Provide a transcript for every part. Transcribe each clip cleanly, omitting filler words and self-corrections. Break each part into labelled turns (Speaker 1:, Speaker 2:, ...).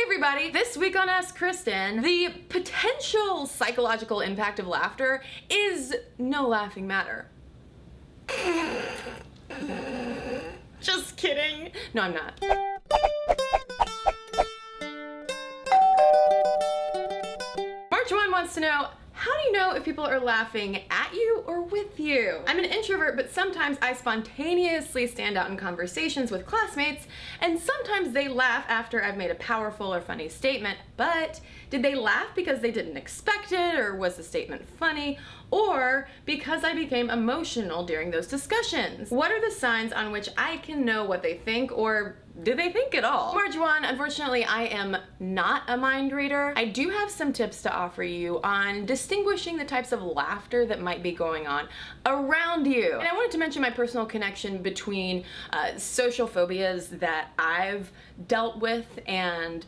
Speaker 1: everybody! This week on Ask Kristen, the potential psychological impact of laughter is no laughing matter. Just kidding. No, I'm not. March 1 wants to know, how do you know if people are laughing at you or with you? I'm an introvert, but sometimes I spontaneously stand out in conversations with classmates, and sometimes they laugh after I've made a powerful or funny statement, but did they laugh because they didn't expect it, or was the statement funny, or because I became emotional during those discussions? What are the signs on which I can know what they think, or do they think at all? March 1, unfortunately, I am not a mind reader. I do have some tips to offer you on distinguishing the types of laughter that might be going on around you. And I wanted to mention my personal connection between social phobias that I've dealt with and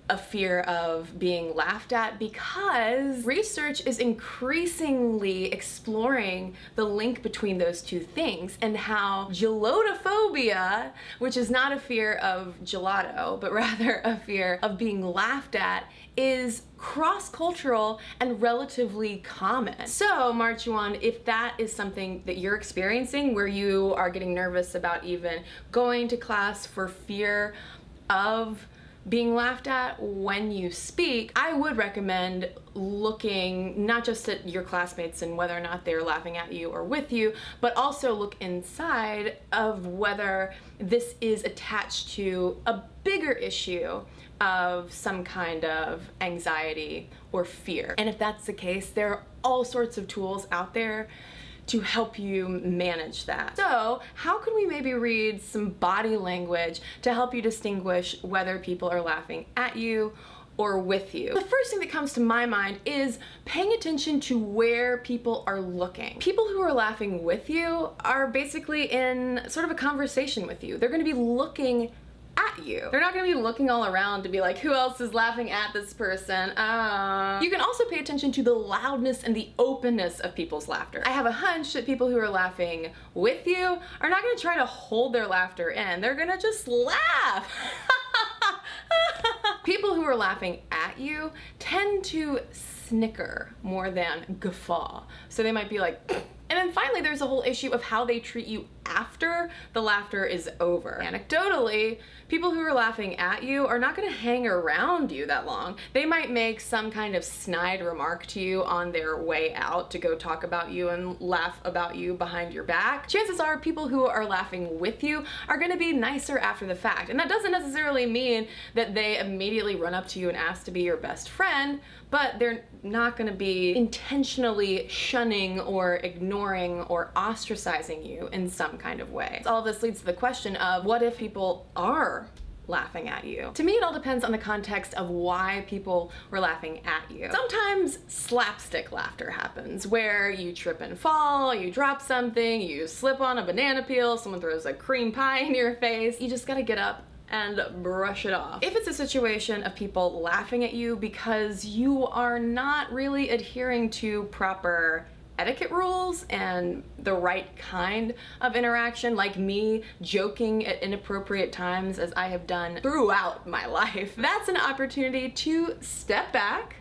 Speaker 1: a fear of being laughed at, because research is increasingly exploring the link between those two things and how gelotophobia, which is not a fear of gelato, but rather a fear of being laughed at, is cross-cultural and relatively common. So, March 1, if that is something that you're experiencing where you are getting nervous about even going to class for fear of being laughed at when you speak, I would recommend looking not just at your classmates and whether or not they're laughing at you or with you, but also look inside of whether this is attached to a bigger issue of some kind of anxiety or fear. And if that's the case, there are all sorts of tools out there to help you manage that. So, how can we maybe read some body language to help you distinguish whether people are laughing at you or with you? The first thing that comes to my mind is paying attention to where people are looking. People who are laughing with you are basically in sort of a conversation with you. They're going to be looking at you. They're not going to be looking all around to be like, who else is laughing at this person? You can also pay attention to the loudness and the openness of people's laughter. I have a hunch that people who are laughing with you are not going to try to hold their laughter in. They're going to just laugh. People who are laughing at you tend to snicker more than guffaw. So they might be like, and then finally, there's a whole issue of how they treat you after the laughter is over. Anecdotally, people who are laughing at you are not gonna hang around you that long. They might make some kind of snide remark to you on their way out to go talk about you and laugh about you behind your back. Chances are people who are laughing with you are gonna be nicer after the fact. And that doesn't necessarily mean that they immediately run up to you and ask to be your best friend, but they're not gonna be intentionally shunning or ignoring or ostracizing you in some kind of way. All of this leads to the question of, what if people are laughing at you? To me, it all depends on the context of why people were laughing at you. Sometimes slapstick laughter happens, where you trip and fall, you drop something, you slip on a banana peel, someone throws a cream pie in your face. You just gotta get up and brush it off. If it's a situation of people laughing at you because you are not really adhering to proper etiquette rules and the right kind of interaction, like me joking at inappropriate times as I have done throughout my life, that's an opportunity to step back,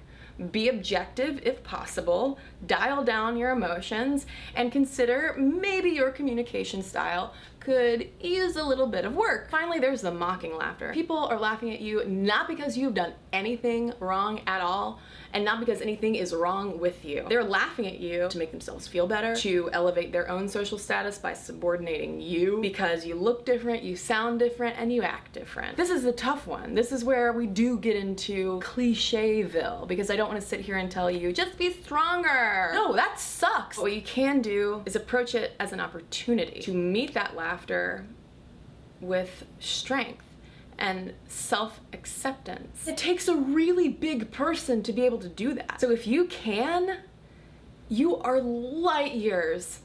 Speaker 1: be objective if possible, dial down your emotions, and consider maybe your communication style could use a little bit of work. Finally, there's the mocking laughter. People are laughing at you not because you've done anything wrong at all, and not because anything is wrong with you. They're laughing at you to make themselves feel better, to elevate their own social status by subordinating you because you look different, you sound different, and you act different. This is the tough one. This is where we do get into clichéville, because I don't want to sit here and tell you, just be stronger. No, that sucks. What you can do is approach it as an opportunity to meet that laughter with strength and self-acceptance. It takes a really big person to be able to do that. So if you can, you are light years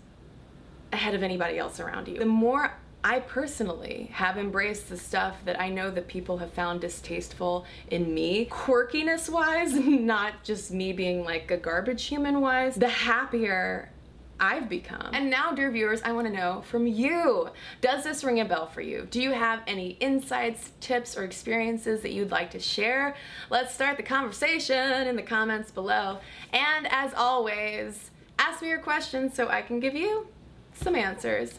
Speaker 1: ahead of anybody else around you. The more I personally have embraced the stuff that I know that people have found distasteful in me, quirkiness-wise, not just me being like a garbage human-wise, the happier I've become. And now, dear viewers, I want to know from you. Does this ring a bell for you? Do you have any insights, tips, or experiences that you'd like to share? Let's start the conversation in the comments below. And as always, ask me your questions so I can give you some answers.